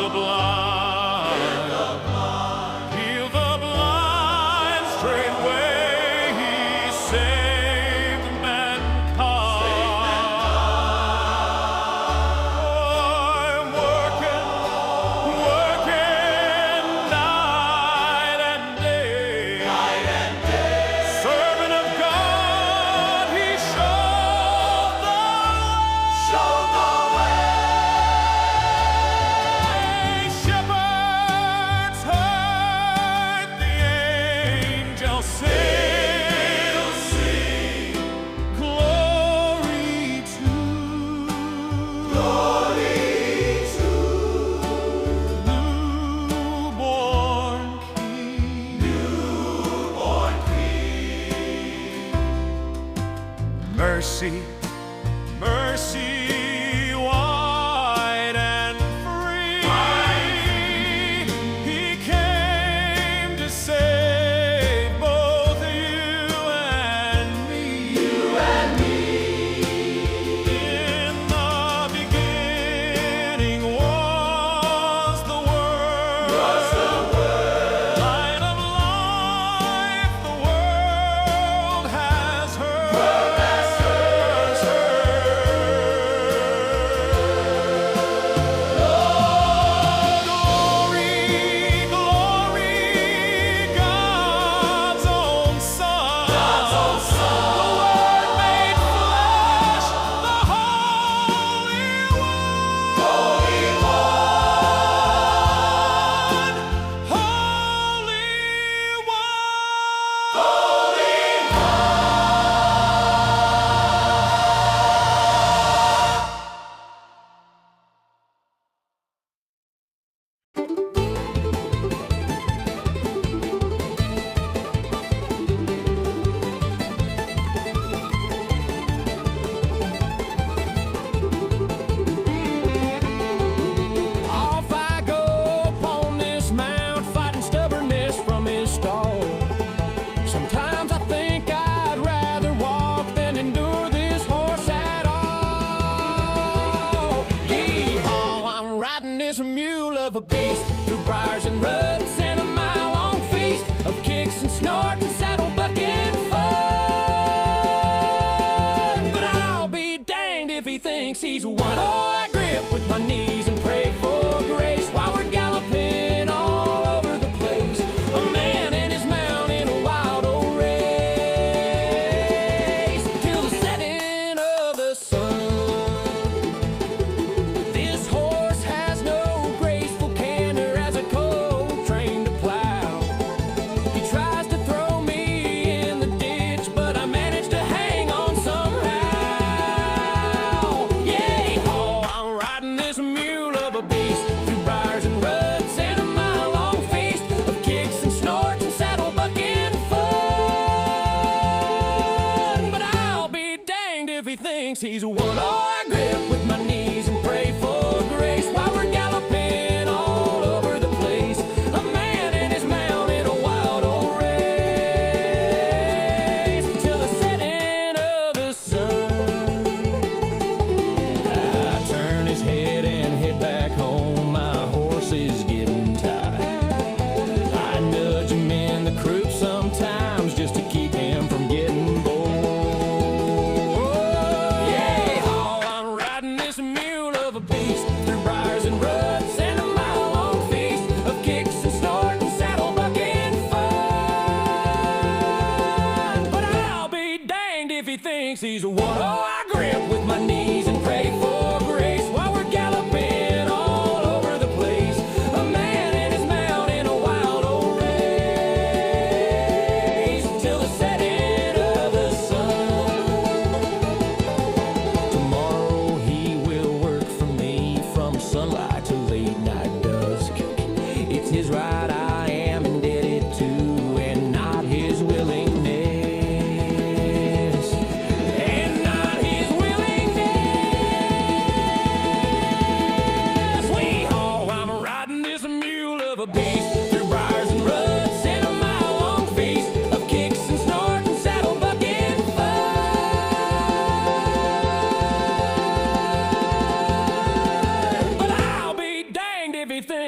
the blind, heal the blind, straightway he saved mankind. I'm working night and day, servant of God, he showed the way. Shepherds heard the angels sing, glory to newborn King. Mercy, mercy, wide and free. He came to save both you and me. In the beginning was the Word, light of life, the world has heard. Glory, glory, God's own Son, the Word made flesh, the Holy One, Holy Off I go upon this mount, fighting stubbornness from his stall. Sometimes I think I'd rather walk than endure this horse at all. Yee-haw, I'm riding this mule of a beast through briars and ruts and a mile-long feast of kicks and snorting, saddle bucking fun. But I'll be danged if he thinks he's won. Oh, I grip with my knees and pray for grace while we're galloping all over the place. A man and his mount in a wild old race till the setting of the sun. This horse has no graceful candor as a cold train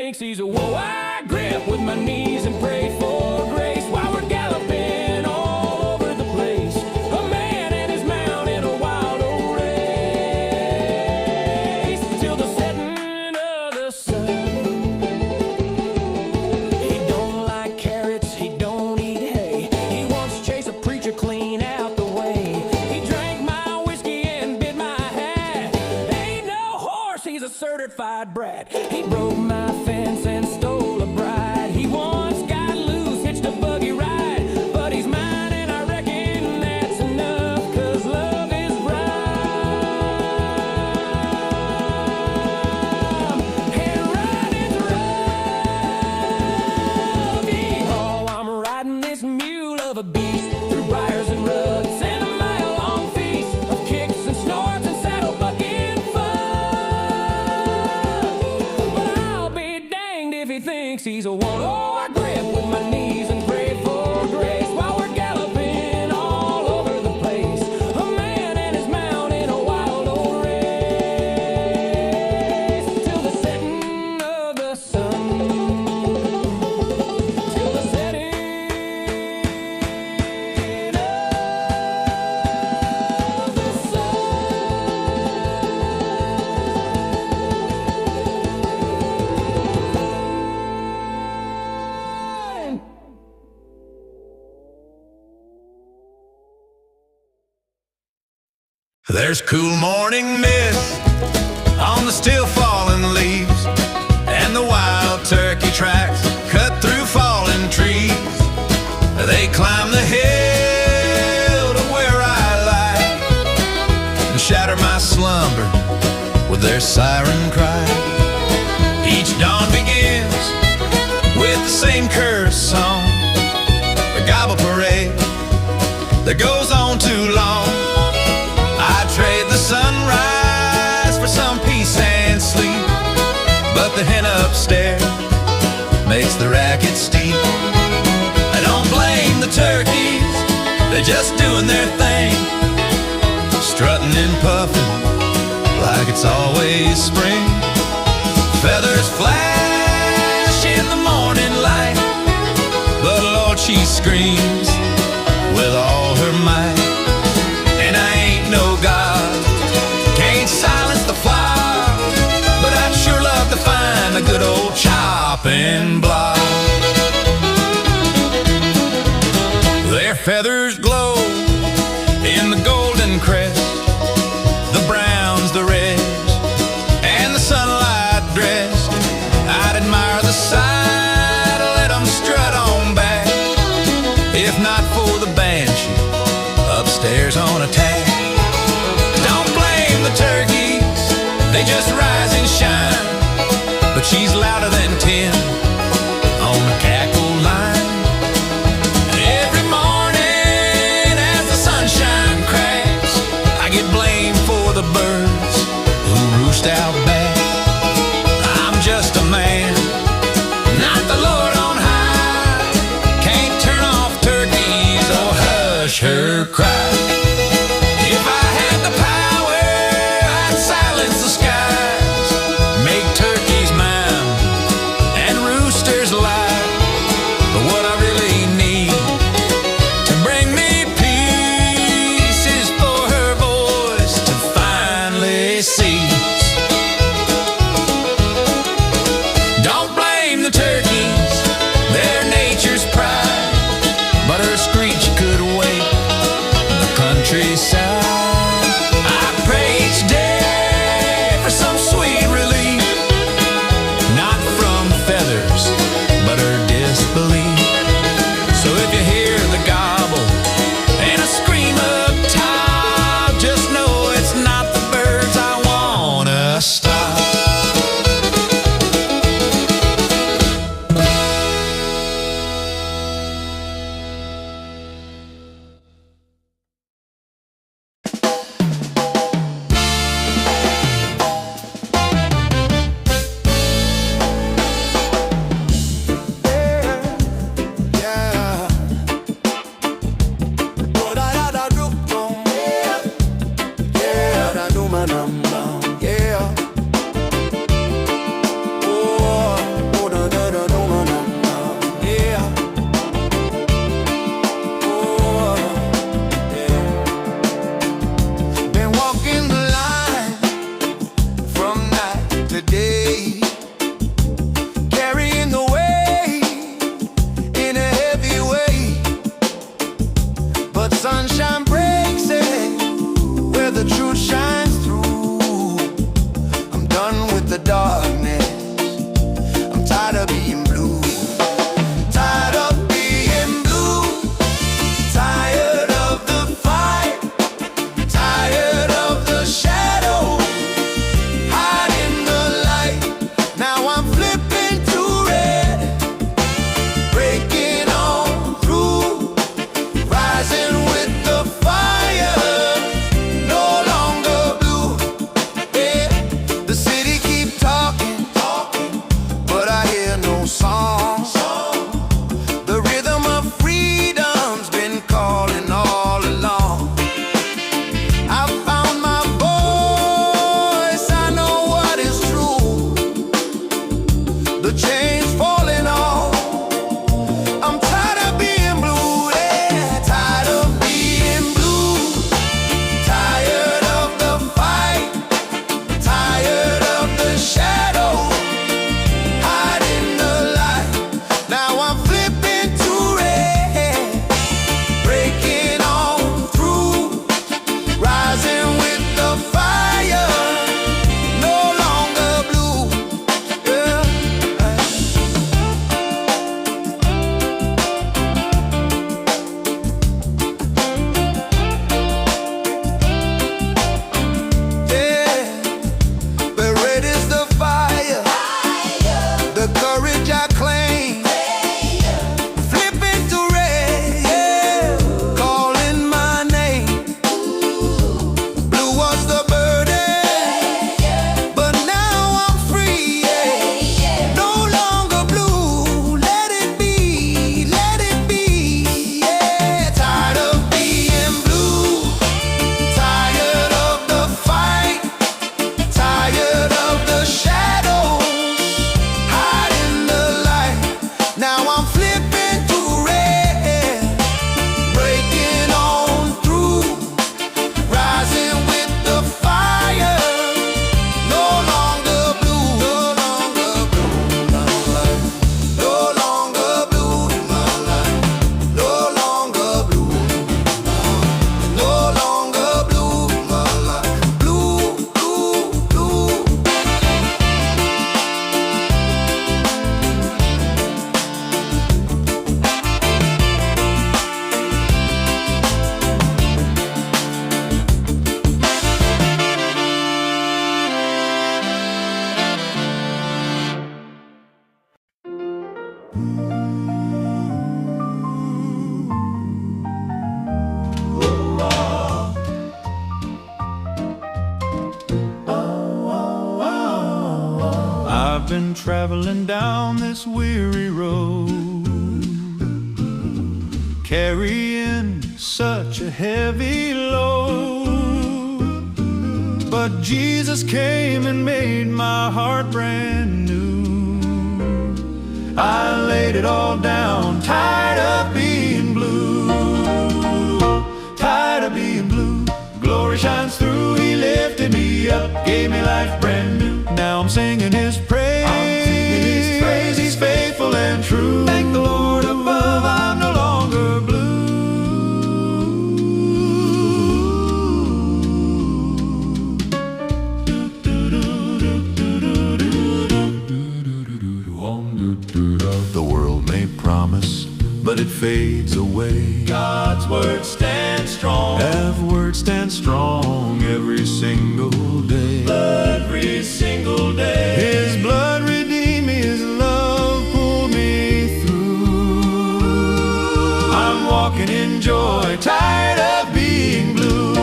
thinks he's a whoa. I grip with my knees and pray for grace while we're galloping all over the place. A man and his mount in a wild old race till the setting of the sun. He don't like carrots, he don't eat hay. He wants to chase a preacher clean out the way. He drank my whiskey and bit my hat. Ain't no horse, he's a certified brat. He broke my fence and stole a bride. He once got loose, hitched a buggy ride, but he's mine and I reckon that's enough, 'cause love is right and riding's rough. Oh, I'm riding this mule of a beast through briars and ruts and a mile-long feast of kicks and snorts and saddle-bucking fun. But I'll be danged if he thinks he's a one. Oh, I grip with my knees and pray for grace while we're galloping all over the place. A man and his mount in a wild old race till the setting of the sun. Till the setting of the sun. There's cool morning mist on the still fallen leaves, and the wild turkey tracks cut through fallen trees. They climb the hill to where I lie and shatter my slumber with their siren cry. Each dawn begins with the same curse song, a gobble parade that goes on too long. I trade the sunrise for some peace and sleep, but the hen upstairs makes the racket steep. I don't blame the turkeys, they're just doing their thing, strutting and puffing like it's always spring. Feathers flash in the morning light, but Lord, she screams with all her might. And I ain't no God, can't silence the fire, but I'd sure love to find a good old chopping block. Their feathers glow in the golden crest, the browns, the reds, and the sunlight dressed. I'd admire the sight, let them strut on back, if not for the banshee upstairs on a tack. Don't blame the turkeys, they just rise and shine, but she's louder than 10 on the cackle line. Every morning as the sunshine cracks, I get blamed for the birds who roost out back. I'm just a man, not the Lord on high, can't turn off turkeys or hush her cry. If I had the power, I'd silence the skies, make turkeys mine and roost of the darkness. I'm tired of being blue. Tired of being blue. Tired of the fight. Tired of the shadow. Hiding the light. Now I'm flipping to red. Breaking on through. Rising with the fire. No longer blue. Yeah. The city keep talking, but I hear no song. The rhythm of freedom's been calling all along. I found my voice, I know what is true. The chains falling off. I'm tired of being blue, yeah. Tired of being blue. Tired of the fight. Tired of the shadow. Hiding the light. Now I'm flipping to red. Breaking on through. Rising with the fire. No longer blue. Yeah. Yeah, but red is the fire, the courage I claim. Flipping to red, yeah, calling my name. Blue was the burden, but now I'm free, yeah. No longer blue, let it be, yeah. Tired of being blue. Tired of the fight. Tired of the shadows. Hiding the light. Now I'm flipping to red. Breaking on through. Rising with the fire. No longer blue. No longer blue in my life. No longer blue in my life. No longer blue. No longer blue in my life. Blue, blue, blue. I've been traveling down this weary road, carrying such a heavy load. But Jesus came and made my heart brand new. I laid it all down, tired of being blue. Tired of being blue. Glory shines through, He lifted me up, gave me life brand new. Now I'm singing His praise. He's faithful and true. Thank the Lord above, I'm no longer blue. The world may promise, but it fades away. God's word stands strong. That word stands strong every single day. Every single day. His blood redeemed me, His love pulled me through. I'm walking in joy, tired of being blue.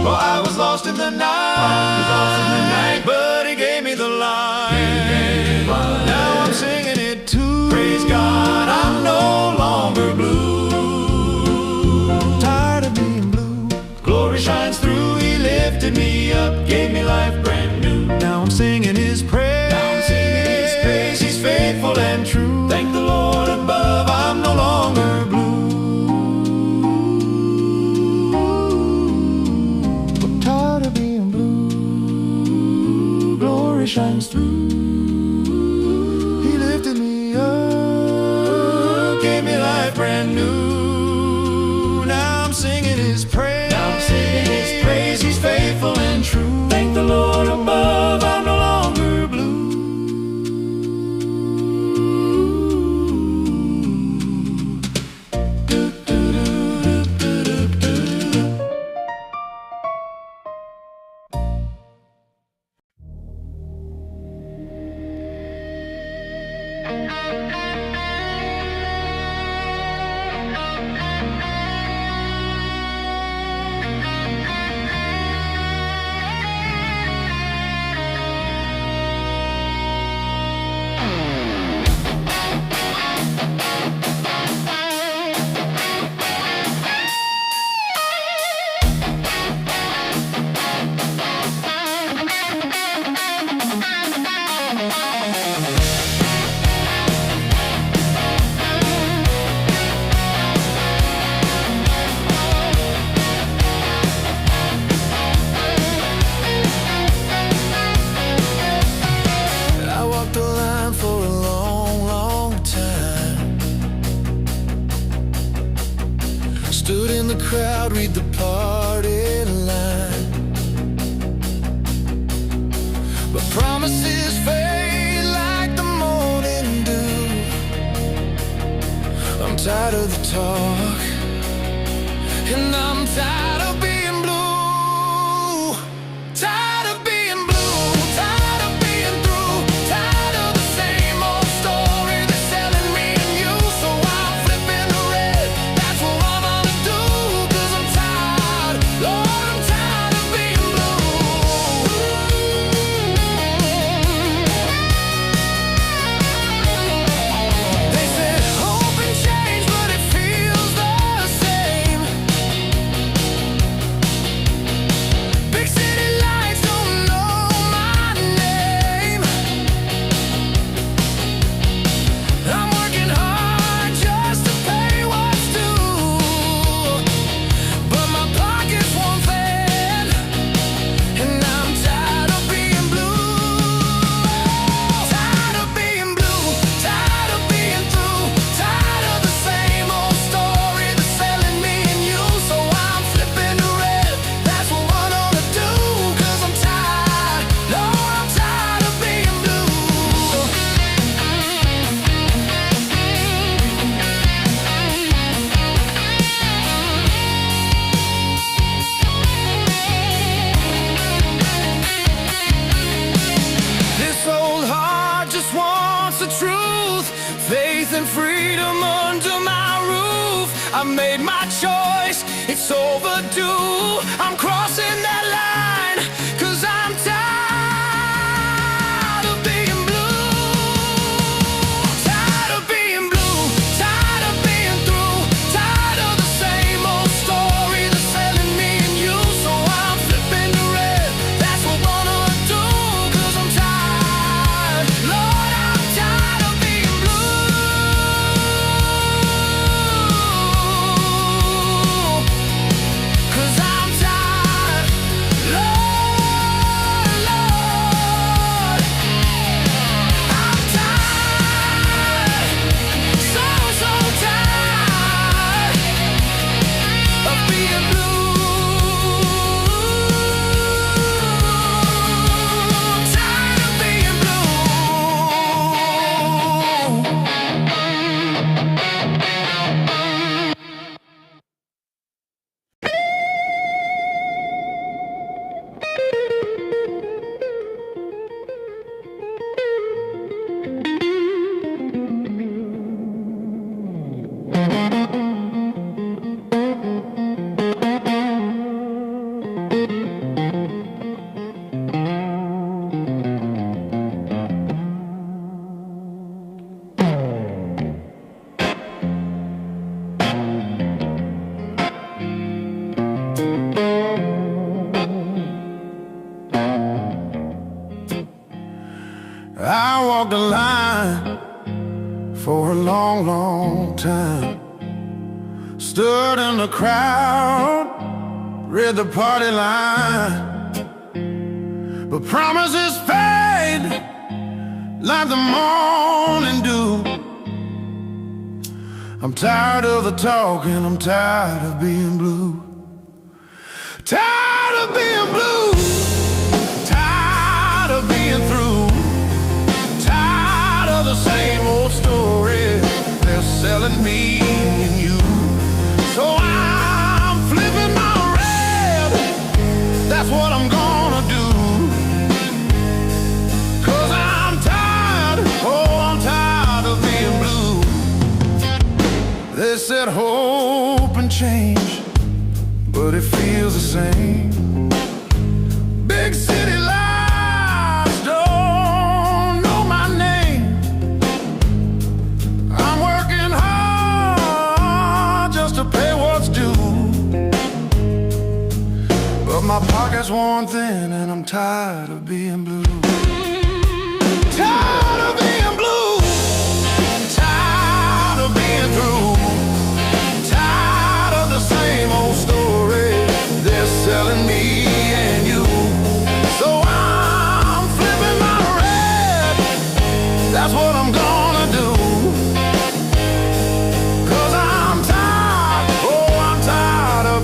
For I was lost in the night, but He gave me the light. Now I'm singing it too. Praise God, I'm no longer blue. Tired of being blue. Glory shines through, He lifted me up, gave me life brand new. Now I'm singing His praise. Now I'm singing His praise, He's faithful and true. Thank the Lord above, I'm no longer blue. I'm tired of being blue. Glory shines through. He lifted me up, Gave me life brand new. Now I'm singing His praise. Now I'm singing His praise, He's faithful and true. Thank the Lord above, I'm no longer crowd read the party line, but promises fade like the morning dew. I'm tired of the talk, and I'm tired of being blue. Tired of being blue, tired of being through, tired of the same old story they're selling me and you. So I'm flipping to red, that's what I'm gonna do. 'Cause I'm tired, Lord, I'm tired of being blue. They said hope and change, but it feels the same. Big city lights don't know my name. I'm working hard just to pay what's due, but my pockets won't fit, and I'm tired of being blue. Tired of being blue, tired of being through, tired of the same old story they're selling me and you. So I'm flipping to red, that's what I'm gonna do. 'Cause I'm tired, Lord, I'm tired of being blue. This old heart just wants the truth, faith and freedom under my roof. I made my choice, it's overdue. I'm crossing that line, 'cause I'm tired of being blue. Tired of being blue, tired of being through, tired of the same old story they're selling me and you. So I'm flipping to red, that's what I'm gonna do. 'Cause I'm tired, Lord, I'm tired of being blue. 'Cause I'm tired, Lord, Lord, I'm tired, so tired of being blue. Tired of being I walked the line for a long, long time. Stood in the crowd, read the party line, but promises fade like the morning dew. I'm tired of the talk, and I'm tired of being blue. Tired of being blue, tired of being through, tired of the same old story they're selling me and you. So I'm flipping my red, that's what I'm gonna do. 'Cause I'm tired, oh, I'm tired of being blue. They said hope and change, but it feels the same. Big city lights don't know my name. I'm working hard just to pay what's due, but my pockets worn thin, and I'm tired of being blue. Tired of being blue, tired of being through, tired of the same old story they're selling me and you. So I'm flipping my red, that's what I'm gonna do. 'Cause I'm tired, oh, I'm tired of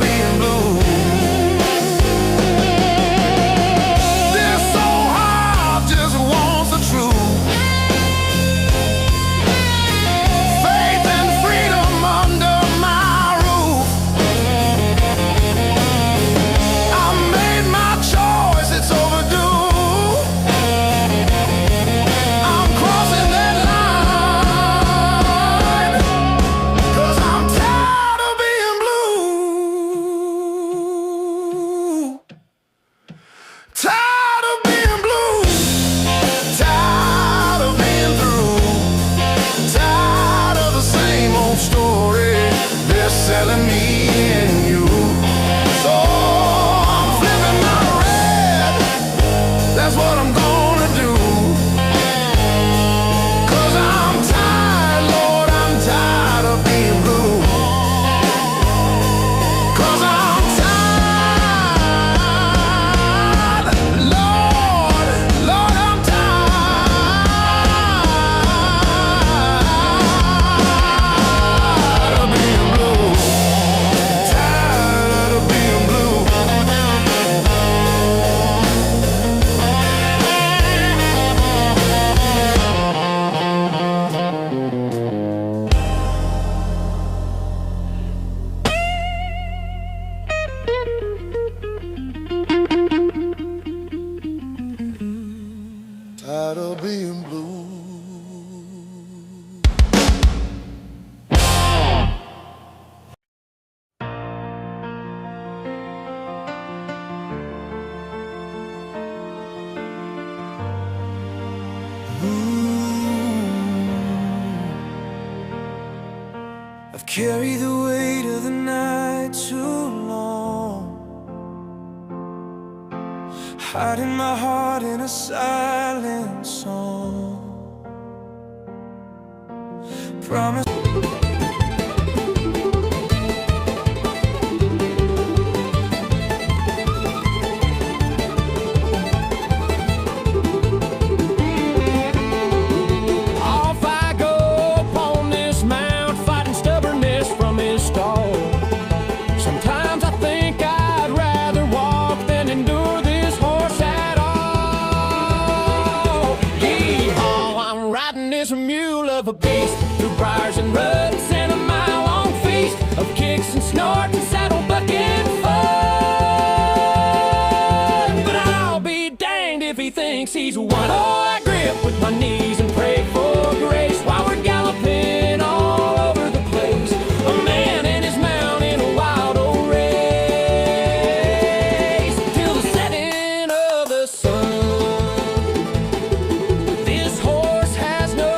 tired of being blue. I've carried the weight of the night too long, hiding my heart in a silent song. Promise. Of a beast through briars and ruts and a mile-long feast of kicks and snorts and saddle-bucking fun. But I'll be danged if he thinks he's won. Oh, I grip with my knees and pray for grace while we're galloping all over the place. A man and his mount in a wild old race till the setting of the sun. This horse has no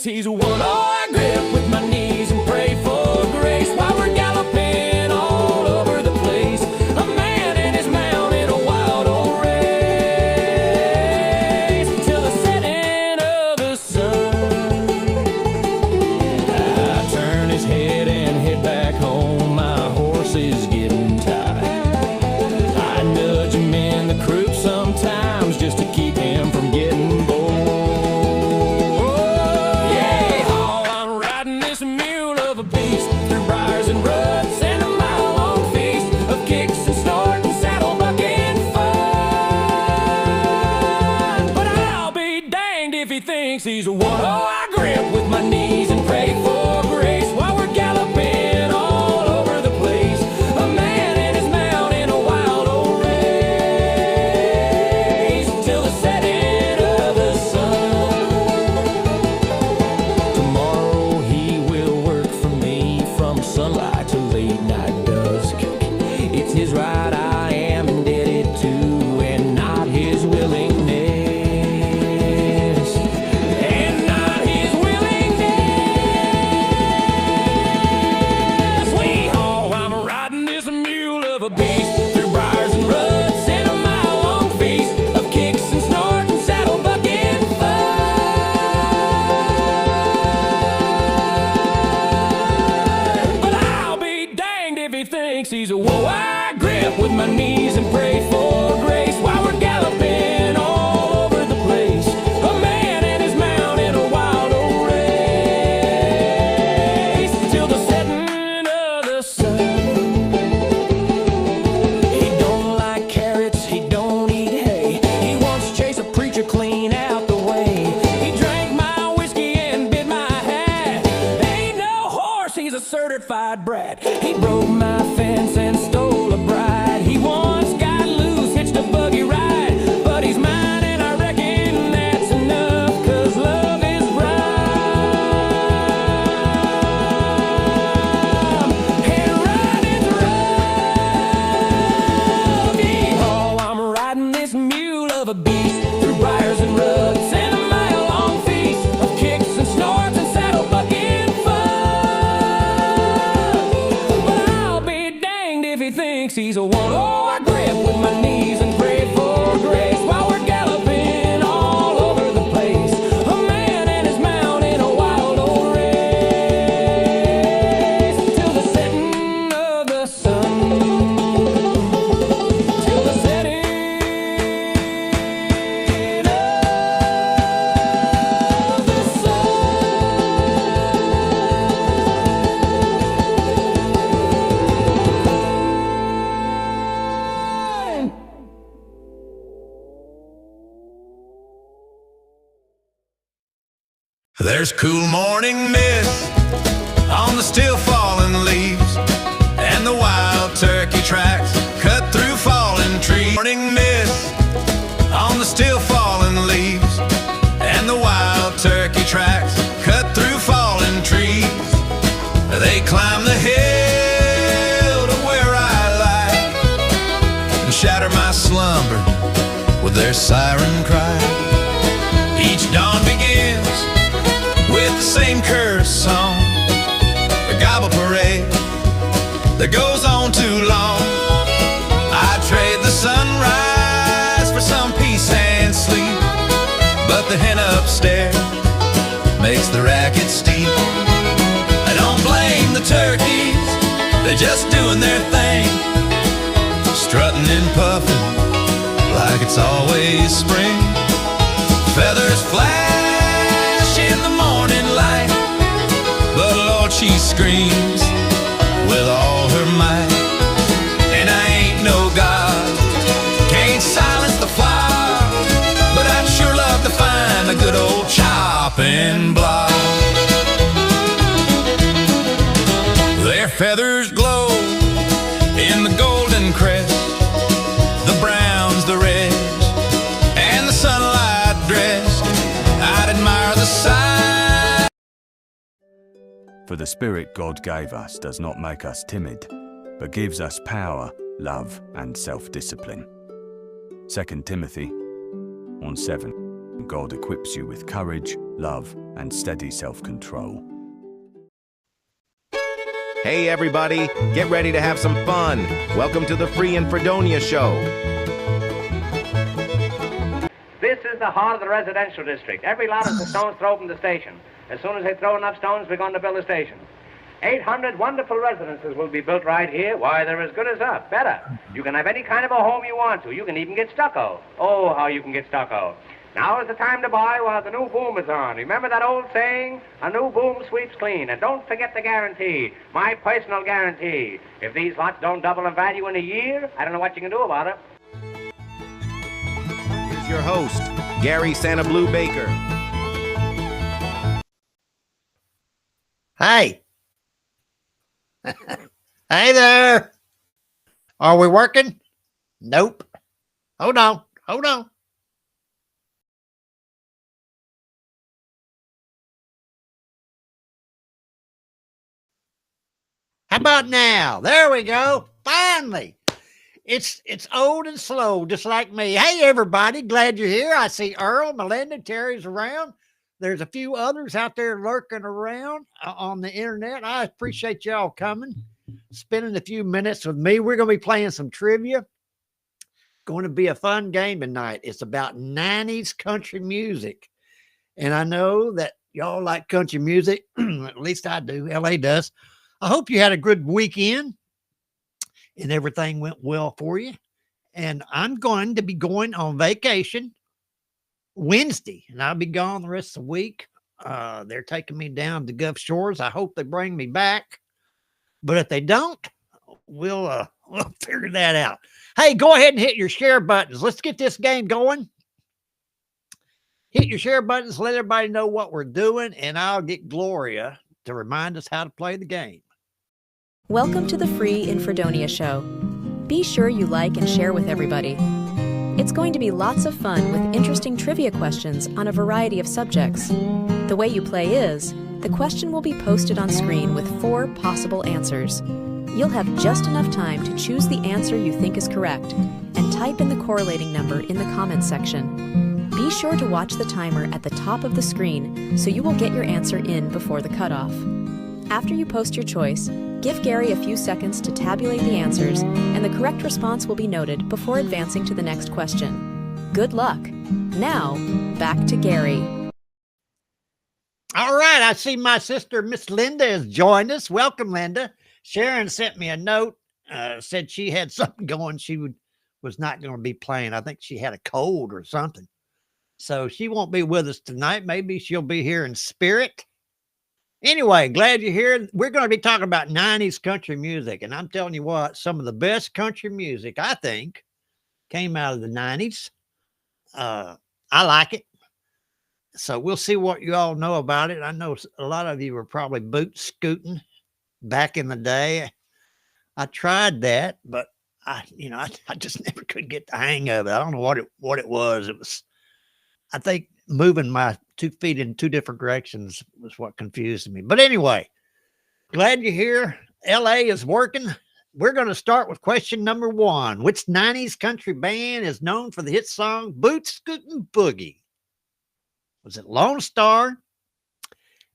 he's won. Oh, I grip with my knees and pray for grace while we're galloping all over the place. A man and his mount in a wild old race till the setting of the sun. I turn his head and head back home. My horse is getting tired. I nudge him in the croup sometimes just to keep him from getting bored. He's won. Oh, I grip with my knees and pray for grace while we're galloping all over the place. A man and his mount in a wild old race till the setting of the sun. Tomorrow he will work for me from sunlight to late night dusk. It's his right I am indebted to and not his willingness. He's a whoa, I grip with my knees and pray for grace while we're galloping all over the place. A man and his mount in a wild old race till the setting of the sun. He don't like carrots, he don't eat hay. He wants to chase a preacher clean out the way. He drank my whiskey and bit my hat. Ain't no horse, he's a certified brat. He broke my fence and stole a bride. He once got loose, hitched a buggy ride, but he's mine and I reckon that's enough, 'cause love is rhyme and riding's rough. Oh, I'm riding this mule of a beast through briars and ruts and a mile-long feast of kicks and snorts and saddle-bucking fun. But I'll be danged if he thinks he's a one. Oh, I grip with my knees and pray for grace while we're galloping all over the place. A man and his mount in a wild old race till the setting of the sun. Till the setting of the sun. There's cool morning mist on the still falling leaves, and the wild turkey tracks cut through fallen trees. Morning mist on the still falling leaves, and the wild turkey tracks cut through fallen trees. They climb the hill to where I lie and shatter my slumber with their siren cry. Each dawn begins with the same curse song, a gobble parade that goes on too long. I trade the sunrise for some peace and sleep, but the hen upstairs makes the racket steep. I don't blame the turkeys, they're just doing their thing, strutting and puffing like it's always spring. Feathers flash in the morning light, but Lord, she screams with all her might. And I ain't no god, can't silence the fire, but I'd sure love to find a good old chopping block. Their feathers glow in the golden crest, the browns, the reds, and the sunlight dressed. I'd admire the sight. For the Spirit God gave us does not make us timid, but gives us power, love, and self-discipline. 2 Timothy 1:7. God equips you with courage, love, and steady self-control. Hey everybody, get ready to have some fun. Welcome to the Free in Fredonia show. This is the heart of the residential district. Every lot of the stones throw from the station. As soon as they throw enough stones, we're going to build a station. 800 wonderful residences will be built right here. Why, they're as good as up. Better. You can have any kind of a home you want to. You can even get stucco. Oh, how you can get stucco. Now is the time to buy while the new boom is on. Remember that old saying? A new boom sweeps clean. And don't forget the guarantee. My personal guarantee. If these lots don't double in value in a year, I don't know what you can do about it. Here's your host, Gary Santa Blue Baker. Hey. Hey there. Are we working? Nope. Hold on. Hold on. How about now? There we go. Finally. It's old and slow, just like me. Hey, everybody. Glad you're here. I see Earl, Melinda, Terry's around. There's a few others out there lurking around on the internet. I appreciate y'all coming, spending a few minutes with me. We're going to be playing some trivia. Going to be a fun game tonight. It's about 90s country music. And I know that y'all like country music. At least I do. LA does. I hope you had a good weekend and everything went well for you. And I'm going to be going on vacation Wednesday, and I'll be gone the rest of the week. They're taking me down to Gulf Shores. I hope they bring me back. But if they don't, we'll figure that out. Hey, go ahead and hit your share buttons. Let's get this game going. Hit your share buttons. Let everybody know what we're doing, and I'll get Gloria to remind us how to play the game. Welcome to the Free in Fredonia show. Be sure you like and share with everybody. It's going to be lots of fun with interesting trivia questions on a variety of subjects. The way you play is, the question will be posted on screen with 4 possible answers. You'll have just enough time to choose the answer you think is correct and type in the correlating number in the comments section. Be sure to watch the timer at the top of the screen so you will get your answer in before the cutoff. After you post your choice, give Gary a few seconds to tabulate the answers, and the correct response will be noted before advancing to the next question. Good luck. Now, back to Gary. All right, I see my sister, Miss Linda, has joined us. Welcome, Linda. Sharon sent me a note, said she had something going. She was not going to be playing. I think she had a cold or something. So she won't be with us tonight. Maybe she'll be here in spirit. Anyway, glad you're here. We're going to be talking about 90s country music. And I'm telling you what, some of the best country music, I think, came out of the 90s. I like it. So we'll see what you all know about it. I know a lot of you were probably boot scooting back in the day. I tried that, but I just never could get the hang of it. I don't know what it was. It was, I think, moving my 2 feet in 2 different directions was what confused me. But anyway, glad you're here. LA is working. We're going to start with question number 1. Which 90s country band is known for the hit song Boot Scootin' Boogie? Was it Lone Star,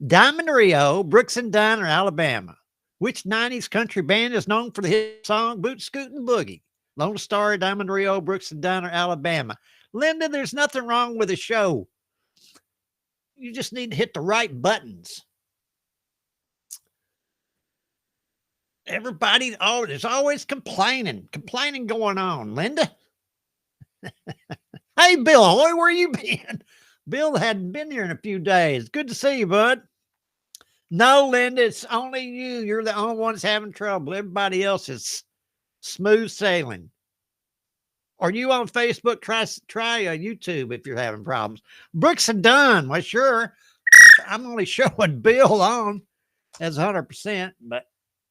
Diamond Rio, Brooks and Dunn, or Alabama? Which 90s country band is known for the hit song Boot Scootin' Boogie? Lone Star, Diamond Rio, Brooks and Dunn, or Alabama? Linda, there's nothing wrong with the show. You just need to hit the right buttons. Everybody, there's always complaining going on. Linda? Hey, Bill, where you been? Bill hadn't been here in a few days. Good to see you, bud. No, Linda, it's only you. You're the only one that's having trouble. Everybody else is smooth sailing. Are you on Facebook? Try YouTube if you're having problems. Brooks and Dunn, well, sure. I'm only showing Bill on as 100%, but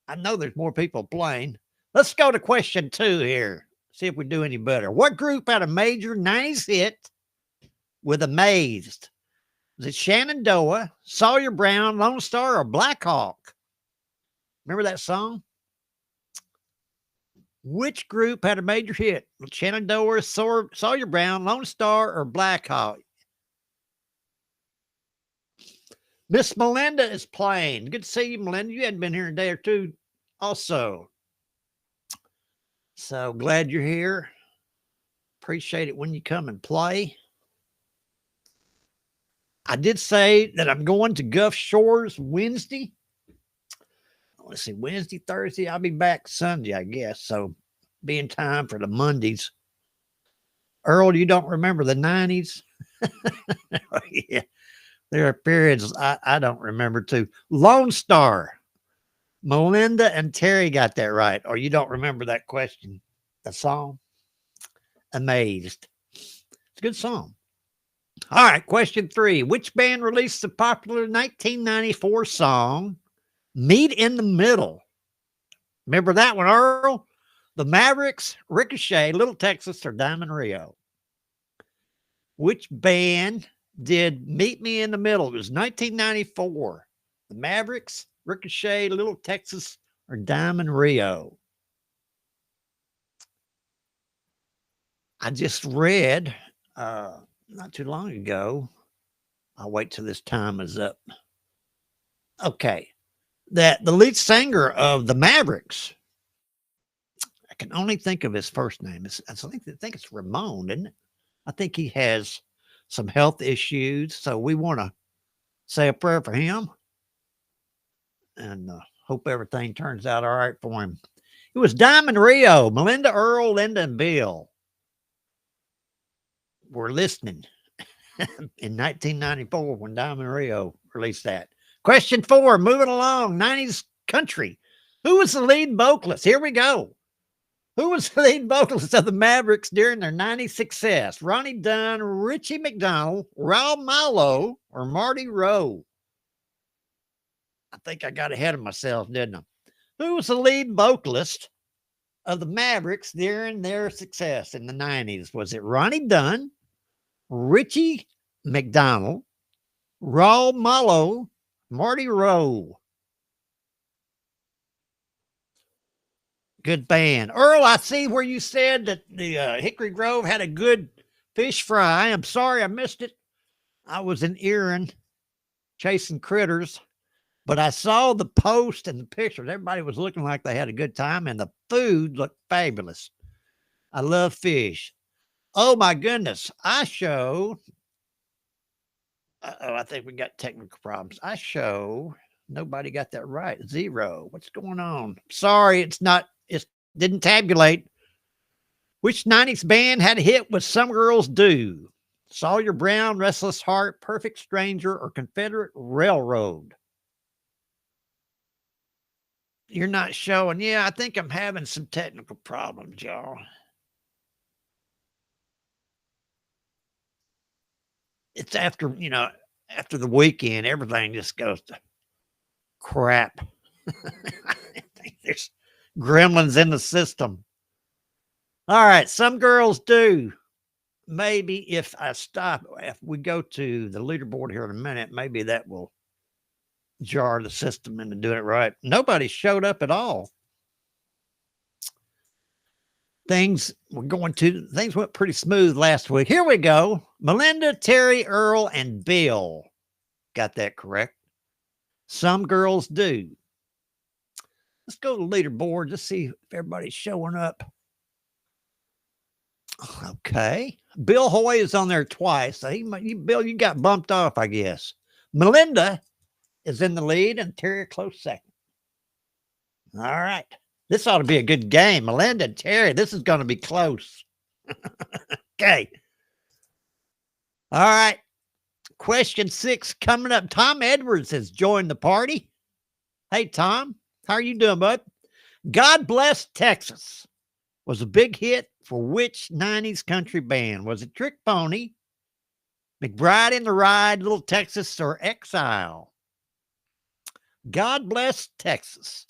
I know there's more people playing. Let's go to question 2 here. See if we do any better. What group had a major 90s hit with Amazed? Was it Shenandoah, Sawyer Brown, Lone Star, or Black Hawk? Remember that song? Which group had a major hit? Shenandoah, Sawyer Brown, Lone Star, or Black Hawk? Miss Melinda is playing. Good to see you, Melinda. You hadn't been here a day or two also. So glad you're here. Appreciate it when you come and play. I did say that I'm going to Gulf Shores Wednesday. Let's see, Wednesday, Thursday. I'll be back Sunday, I guess. So be in time for the Mondays. Earl, you don't remember the 90s? Yeah. There are periods I don't remember too. Lone Star. Melinda and Terry got that right. Or you don't remember that question. The song? Amazed. It's a good song. All right, question 3. Which band released the popular 1994 song Meet in the Middle? Remember that one, Earl? The Mavericks, Ricochet, Little Texas, or Diamond Rio? Which band did Meet Me in the Middle? It was 1994. The Mavericks, Ricochet, Little Texas, or Diamond Rio? I just read not too long ago. I'll wait till this time is up. Okay. That the lead singer of the Mavericks, I can only think of his first name. I think it's Ramon, isn't it? I think he has some health issues. So we want to say a prayer for him and hope everything turns out all right for him. It was Diamond Rio. Melinda, Earl, Linda, and Bill were listening in 1994 when Diamond Rio released that. Question 4, moving along, 90s country. Who was the lead vocalist? Here we go. Who was the lead vocalist of the Mavericks during their 90s success? Ronnie Dunn, Richie McDonald, Raul Malo, or Marty Rowe? I think I got ahead of myself, didn't I? Who was the lead vocalist of the Mavericks during their success in the 90s? Was it Ronnie Dunn, Richie McDonald, Raul Malo, Marty Rowe? Good band. Earl, I see where you said that the Hickory Grove had a good fish fry. I'm sorry I missed it. I was in Erin chasing critters, but I saw the post and the pictures. Everybody was looking like they had a good time, and the food looked fabulous. I love fish. Oh, my goodness. I think we got technical problems. Nobody got that right. 0. What's going on? Sorry, it didn't tabulate. Which 90s band had a hit with Some Girls Do? Sawyer Brown, Restless Heart, Perfect Stranger, or Confederate Railroad? You're not showing. Yeah, I think I'm having some technical problems, y'all. It's after, after the weekend, everything just goes to crap. I think there's gremlins in the system. All right, some girls do. Maybe if we go to the leaderboard here in a minute, maybe that will jar the system into doing it right. Nobody showed up at all. Things went pretty smooth last week. Here we go. Melinda, Terry, Earl, and Bill got that correct. Some girls do. Let's go to the leaderboard. Just see if everybody's showing up. Okay. Bill Hoy is on there twice. So Bill, you got bumped off, I guess. Melinda is in the lead and Terry a close second. All right. This ought to be a good game. Melinda and Terry, this is going to be close. Okay. All right. Question 6 coming up. Tom Edwards has joined the party. Hey, Tom. How are you doing, bud? God Bless Texas was a big hit for which 90s country band? Was it Trick Pony, McBride in the Ride, Little Texas, or Exile? God Bless Texas.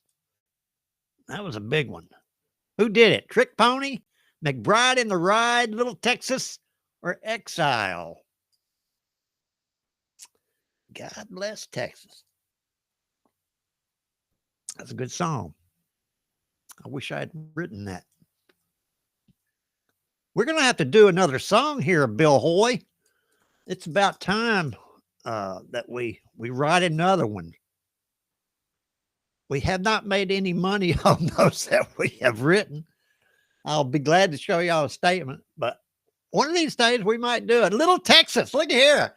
That was a big one. Who did it? Trick Pony, McBride in the Ride, Little Texas, or Exile? God Bless Texas. That's a good song. I wish I had written that. We're going to have to do another song here, Bill Hoy. It's about time that we write another one. We have not made any money on those that we have written. I'll be glad to show y'all a statement, but one of these days we might do it. Little Texas, look here.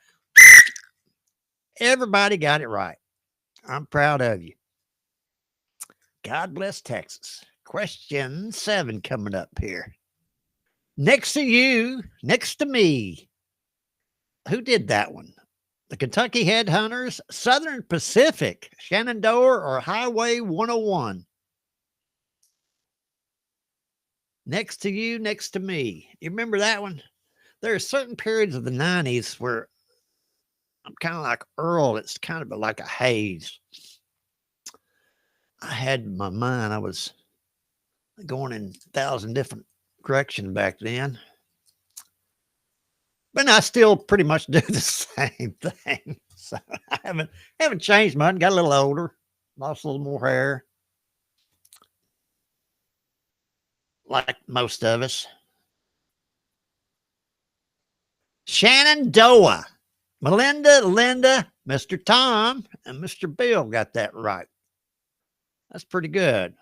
Everybody got it right. I'm proud of you. God Bless Texas. Question 7 coming up here. Next to you, next to me. Who did that one? The Kentucky Headhunters, Southern Pacific, Shenandoah, or Highway 101? Next to you, next to me. You remember that one? There are certain periods of the 90s where I'm kind of like Earl. It's kind of like a haze. I had in my mind, I was going in 1,000 different directions back then. But I still pretty much do the same thing. So I haven't changed much. Got a little older, lost a little more hair. Like most of us. Shenandoah. Melinda, Linda, Mr. Tom, and Mr. Bill got that right. That's pretty good.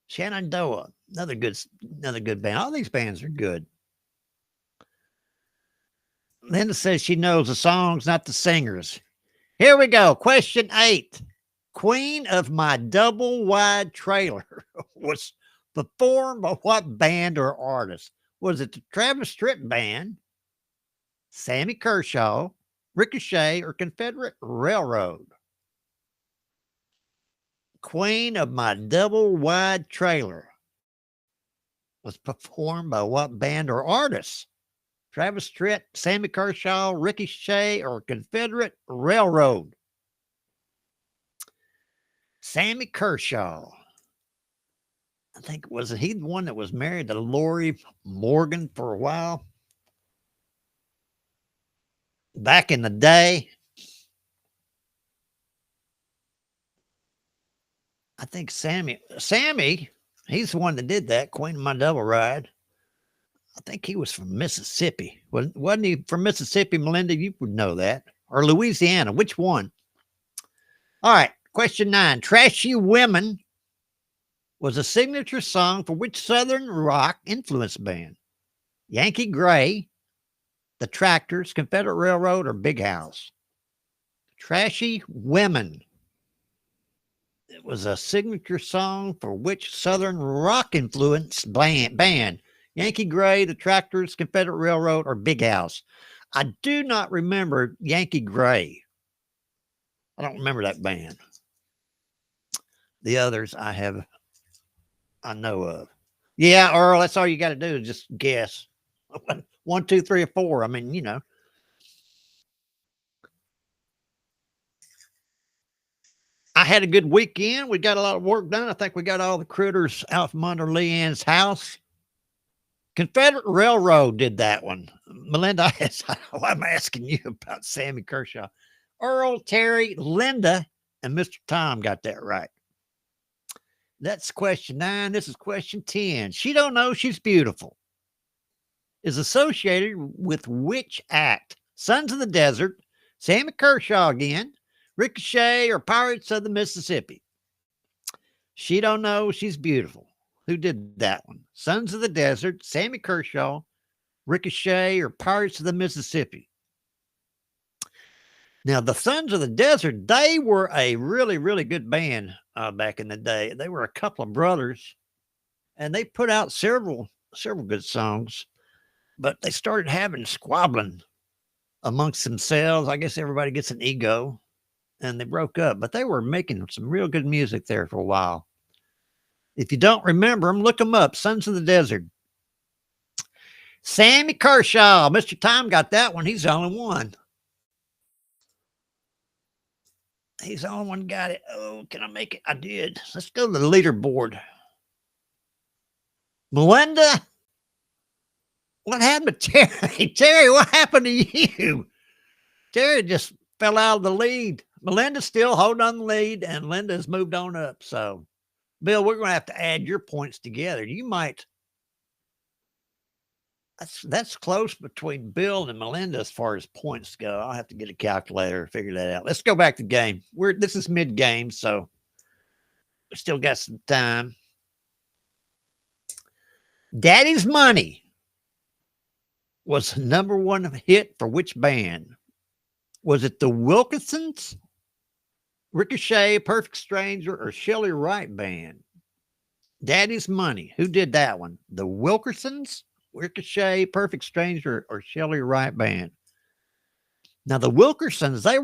Shenandoah. Another good band. All these bands are good. Linda says she knows the songs, not the singers. Here we go. Question 8. Queen of My Double Wide Trailer was performed by what band or artist? Was it the Travis Tritt Band, Sammy Kershaw, Ricochet, or Confederate Railroad? Queen of My Double Wide Trailer was performed by what band or artist? Travis Tritt, Sammy Kershaw, Ricochet, or Confederate Railroad? Sammy Kershaw. I think, was he the one that was married to Lori Morgan for a while? Back in the day. I think Sammy, he's the one that did that, Queen of My Double Ride. I think he was from Mississippi. Wasn't he from Mississippi, Melinda? You would know that. Or Louisiana. Which one? All right. Question 9. Trashy Women was a signature song for which Southern rock influence band? Yankee Gray, The Tractors, Confederate Railroad, or Big House? Trashy Women. It was a signature song for which Southern rock influence band? Yankee Gray, The Tractors, Confederate Railroad, or Big House? I do not remember Yankee Gray. I don't remember that band. The others I know of. Yeah, Earl, that's all you got to do is just guess. 1, 2, 3, or 4. I mean, you know. I had a good weekend. We got a lot of work done. I think we got all the critters out from under Leanne's house. Confederate Railroad did that one. Melinda, I'm asking you about Sammy Kershaw. Earl, Terry, Linda, and Mr. Tom got that right. That's question 9. This is question 10. She Don't Know She's Beautiful is associated with which act? Sons of the Desert, Sammy Kershaw again, Ricochet, or Pirates of the Mississippi? She Don't Know She's Beautiful. Who did that one? Sons of the Desert, Sammy Kershaw, Ricochet, or Pirates of the Mississippi? Now, the Sons of the Desert, they were a really, really good band back in the day. They were a couple of brothers, and they put out several good songs, but they started having squabbling amongst themselves. I guess everybody gets an ego, and they broke up, but they were making some real good music there for a while. If you don't remember them, look them up. Sons of the Desert. Sammy Kershaw. Mr. Tom got that one. He's the only one. He's the only one got it. Oh, can I make it? I did. Let's go to the leaderboard. Melinda, what happened to Terry? Terry, what happened to you? Terry just fell out of the lead. Melinda's still holding on the lead, and Linda's moved on up. So, Bill, we're going to have to add your points together. You might. That's close between Bill and Melinda as far as points go. I'll have to get a calculator and figure that out. Let's go back to the game. This is mid-game, so we still got some time. Daddy's Money was the #1 hit for which band? Was it the Wilkinsons, Ricochet, Perfect Stranger, or Shelley Wright Band? Daddy's Money. Who did that one? The Wilkinsons, Ricochet, Perfect Stranger, or Shelley Wright Band? Now, the Wilkersons, they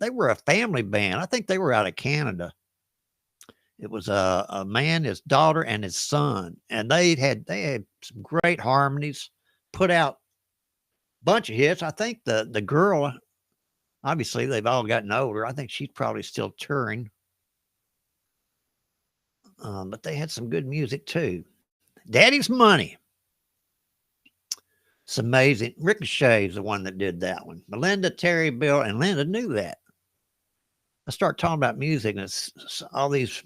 were a family band. I think they were out of Canada. It was a man, his daughter, and his son, and they had some great harmonies. Put out a bunch of hits. I think the girl, obviously, they've all gotten older. I think she's probably still touring, but they had some good music too. Daddy's Money. It's amazing. Ricochet is the one that did that one. Melinda, Terry, Bill, and Linda knew that. I start talking about music, and it's all these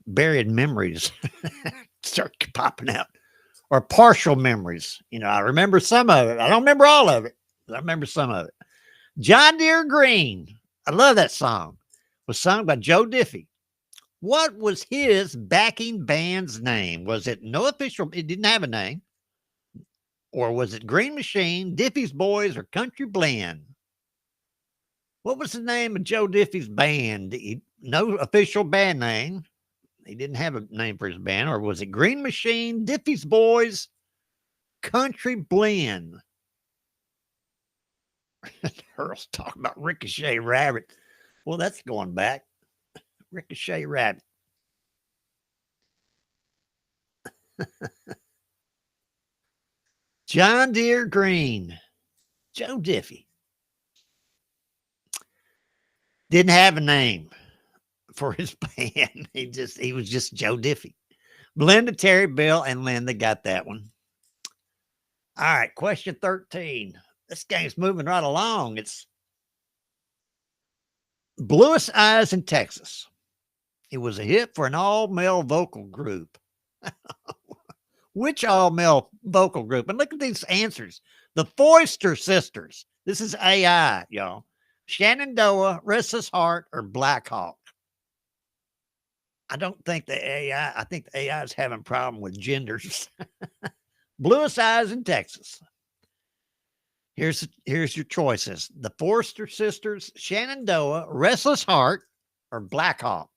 buried memories start popping out, or partial memories. You know, I remember some of it. I don't remember all of it, but I remember some of it. John Deere Green. I love that song. Was sung by Joe Diffie. What was his backing band's name? Was it no official? It didn't have a name. Or was it Green Machine, Diffie's Boys, or Country Blend? What was the name of Joe Diffie's band? No official band name. He didn't have a name for his band. Or was it Green Machine, Diffie's Boys, Country Blend? Earl's talking about Ricochet Rabbit. Well, that's going back. Ricochet Rabbit. John Deere Green. Joe Diffie. Didn't have a name for his band. He was just Joe Diffie. Melinda, Terry, Bill, and Linda got that one. All right, question 13. This game's moving right along. It's Bluest Eyes in Texas. It was a hit for an all-male vocal group. Which all-male vocal group? And look at these answers. The Foster Sisters. This is AI, y'all. Shenandoah, Restless Heart, or Black Hawk. I don't think the AI, I think the AI is having a problem with genders. Bluest Eyes in Texas. Here's your choices. The Foster Sisters, Shenandoah, Restless Heart, or Black Hawk.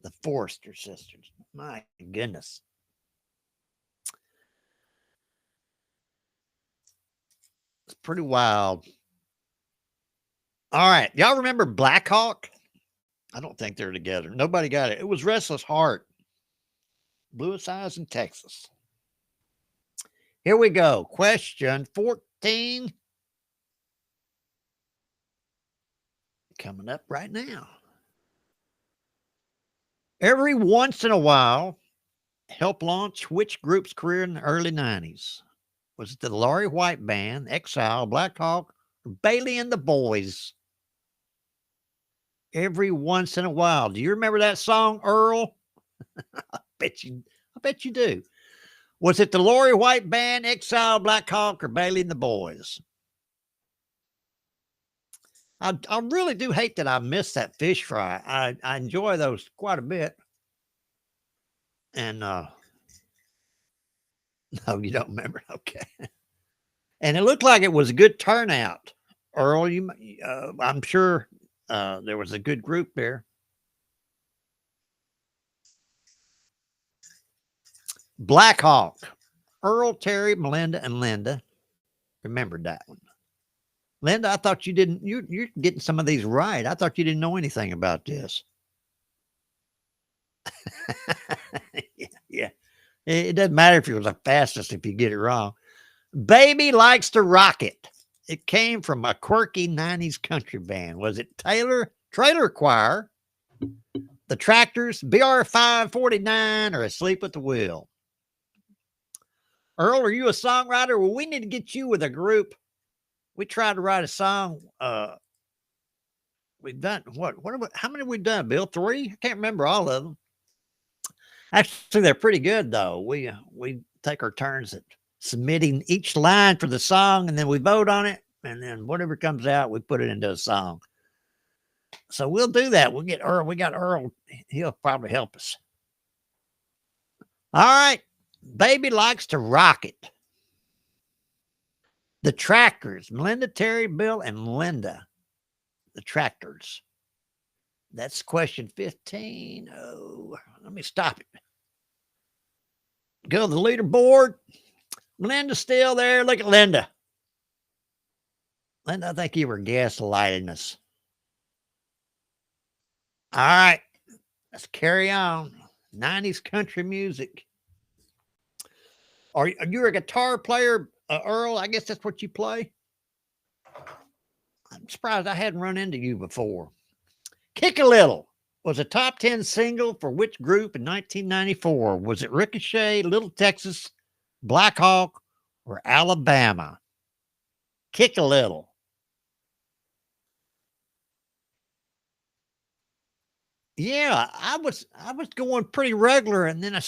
The Foster Sisters. My goodness. It's pretty wild. All right. Y'all remember Black Hawk? I don't think they're together. Nobody got it. It was Restless Heart. Bluest Eyes in Texas. Here we go. Question 14. coming up right now. Every once in a while, help launch which group's career in the early 90s? Was it the Laurie White Band, Exile, Black Hawk, or Bailey and the Boys? Every once in a while. Do you remember that song, Earl? I bet you do. Was it the Laurie White Band, Exile, Black Hawk, or Bailey and the Boys? I really do hate that I missed that fish fry. I enjoy those quite a bit. And no, you don't remember. Okay. And it looked like it was a good turnout. Earl, I'm sure there was a good group there. Black Hawk. Earl, Terry, Melinda, and Linda. Remembered that one. Linda, I thought you didn't. You're getting some of these right. I thought you didn't know anything about this. Yeah. It doesn't matter if it was the fastest if you get it wrong. Baby Likes to Rock It. It came from a quirky 90s country band. Was it Trailer Choir, the Tractors, BR 549, or Asleep at the Wheel? Earl, are you a songwriter? Well, we need to get you with a group. We tried to write a song. We've done how many have we done, Bill? 3? I can't remember all of them. Actually, they're pretty good though. We take our turns at submitting each line for the song, and then we vote on it, and then whatever comes out, we put it into a song. So we'll do that. We'll get Earl. We got Earl. He'll probably help us. All right. Baby Likes to Rock It. The Tractors, Melinda, Terry, Bill, and Linda. The Tractors. That's question 15. Oh, let me stop it. Go to the leaderboard. Linda's still there. Look at Linda. Linda, I think you were gaslighting us. All right. Let's carry on. 90s country music. Are you a guitar player, Earl? I guess that's what you play. I'm surprised I hadn't run into you before. Kick a Little was a top 10 single for which group in 1994? Was it Ricochet, Little Texas, Black Hawk, or Alabama? Kick a Little. Yeah, I was going pretty regular, and then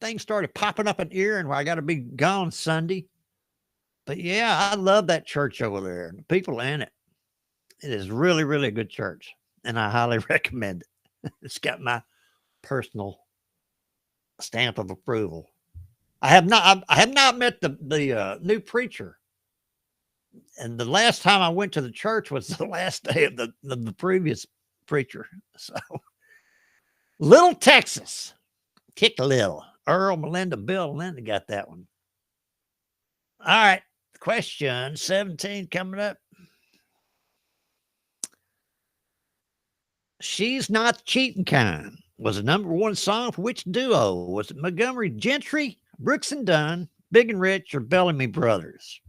things started popping up in ear, and I got to be gone Sunday. But yeah, I love that church over there. The people in it. It is really, really a good church, and I highly recommend it. It's got my personal stamp of approval. I have not met the new preacher, and the last time I went to the church was the last day of the previous preacher. So, Little Texas, Kick a Little. Earl, Melinda, Bill, and Linda got that one. All right, question 17 coming up. She's Not the Cheating Kind was the #1 song for which duo? Was it Montgomery Gentry, Brooks and Dunn, Big and Rich, or Bellamy Brothers?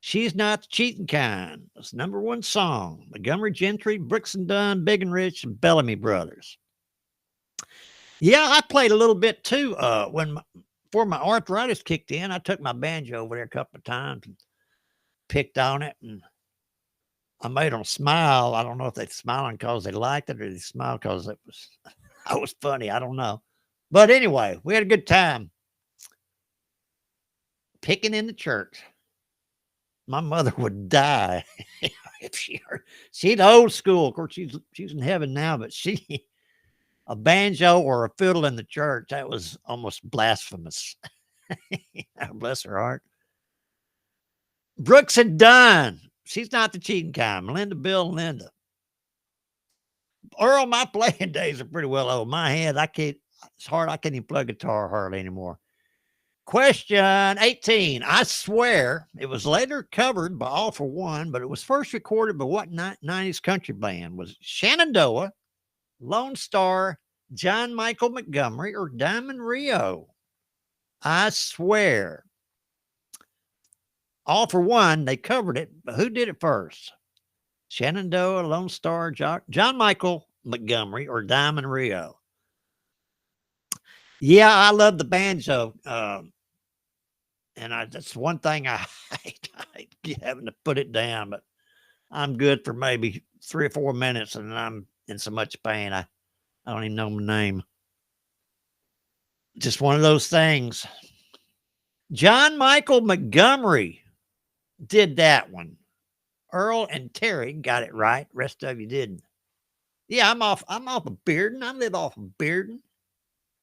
She's Not the Cheating Kind was the #1 song. Montgomery Gentry, Brooks and Dunn, Big and Rich, and Bellamy Brothers. Yeah, I played a little bit too. Before my arthritis kicked in, I took my banjo over there a couple of times and picked on it, and I made them smile. I don't know if they're smiling because they liked it or they smiled because I was funny. I don't know. But anyway, we had a good time picking in the church. My mother would die if she's old school. Of course, she's in heaven now, but a banjo or a fiddle in the church, that was almost blasphemous. Bless her heart. Brooks and Dunn. She's Not the Cheating Kind. Melinda, Bill, and Linda. Earl, my playing days are pretty well over my head. It's hard. I can't even play guitar hardly anymore. Question 18. I swear it was later covered by All for One, but it was first recorded by what 90s country band? Was it Shenandoah, Lone Star, John Michael Montgomery, or Diamond Rio? I swear. All for One, they covered it, but who did it first? Shenandoah, Lone Star, John Michael Montgomery, or Diamond Rio. Yeah, I love the banjo. And that's one thing I hate. I hate having to put it down, but I'm good for maybe 3 or 4 minutes, and I'm in so much pain. I don't even know my name. Just one of those things. John Michael Montgomery did that one. Earl and Terry got it right. Rest of you didn't. Yeah, I'm off of Bearden. I live off of Bearden.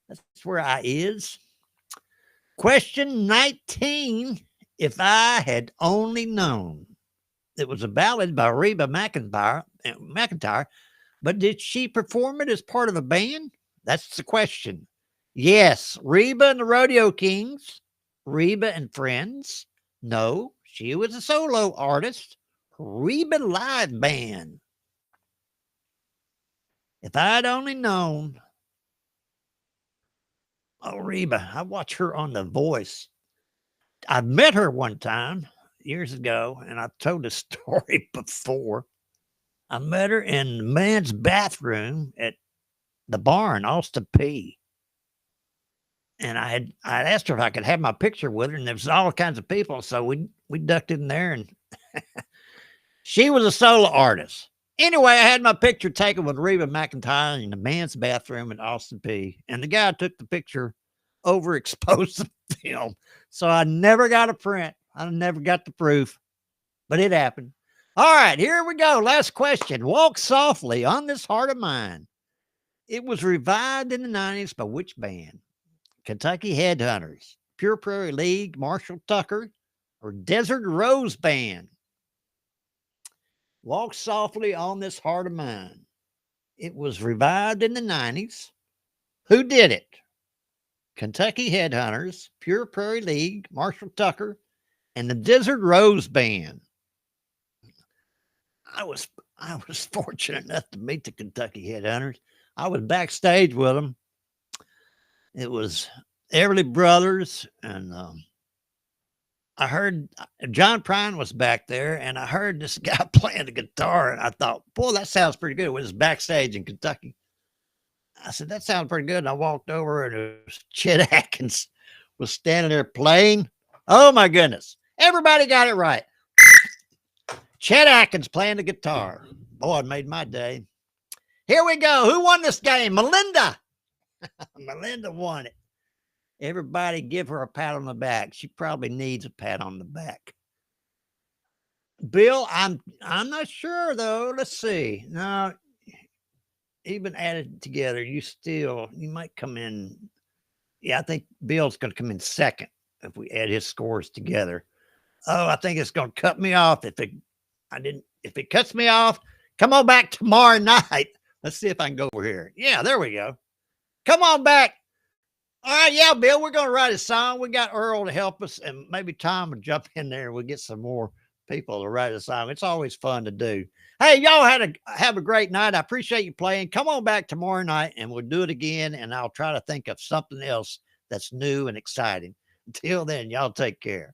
That's where I is. Question 19. If I had only known. It was a ballad by Reba McEntire, but did she perform it as part of a band? That's the question. Yes, Reba and the Rodeo Kings, Reba and Friends. No, she was a solo artist. Reba Live Band. If I'd only known. Oh, Reba, I watched her on The Voice. I met her one time years ago, and I've told this story before. I met her in the men's bathroom at the bar in Austin P. And I'd asked her if I could have my picture with her, and there was all kinds of people. So we ducked in there, and she was a solo artist. Anyway, I had my picture taken with Reba McEntire in the men's bathroom at Austin P. And the guy took the picture overexposed the film. So I never got a print. I never got the proof, but it happened. All right, here we go. Last question. Walk Softly on This Heart of Mine. It was revived in the 90s by which band? Kentucky Headhunters, Pure Prairie League, Marshall Tucker, or Desert Rose Band? Walk Softly on This Heart of Mine. It was revived in the 90s. Who did it? Kentucky Headhunters, Pure Prairie League, Marshall Tucker, and the Desert Rose Band. I was fortunate enough to meet the Kentucky Headhunters. I was backstage with them. It was Everly Brothers, and I heard John Prine was back there, and I heard this guy playing the guitar, and I thought, boy, that sounds pretty good. It was backstage in Kentucky. I said, that sounds pretty good. And I walked over, and it was Chet Atkins was standing there playing. Oh, my goodness. Everybody got it right. Chet Atkins playing the guitar. Boy, it made my day. Here we go. Who won this game? Melinda. Melinda won it. Everybody give her a pat on the back. She probably needs a pat on the back. Bill, I'm not sure, though. Let's see. No, even added together, you might come in. Yeah, I think Bill's going to come in second if we add his scores together. Oh, I think it's going to cut me off. If it cuts me off, come on back tomorrow night. Let's see if I can go over here. Yeah, there we go. Come on back. All right, yeah, Bill, we're going to write a song. We got Earl to help us, and maybe Tom will jump in there, and we'll get some more people to write a song. It's always fun to do. Hey, y'all have a great night. I appreciate you playing. Come on back tomorrow night, and we'll do it again, and I'll try to think of something else that's new and exciting. Until then, y'all take care.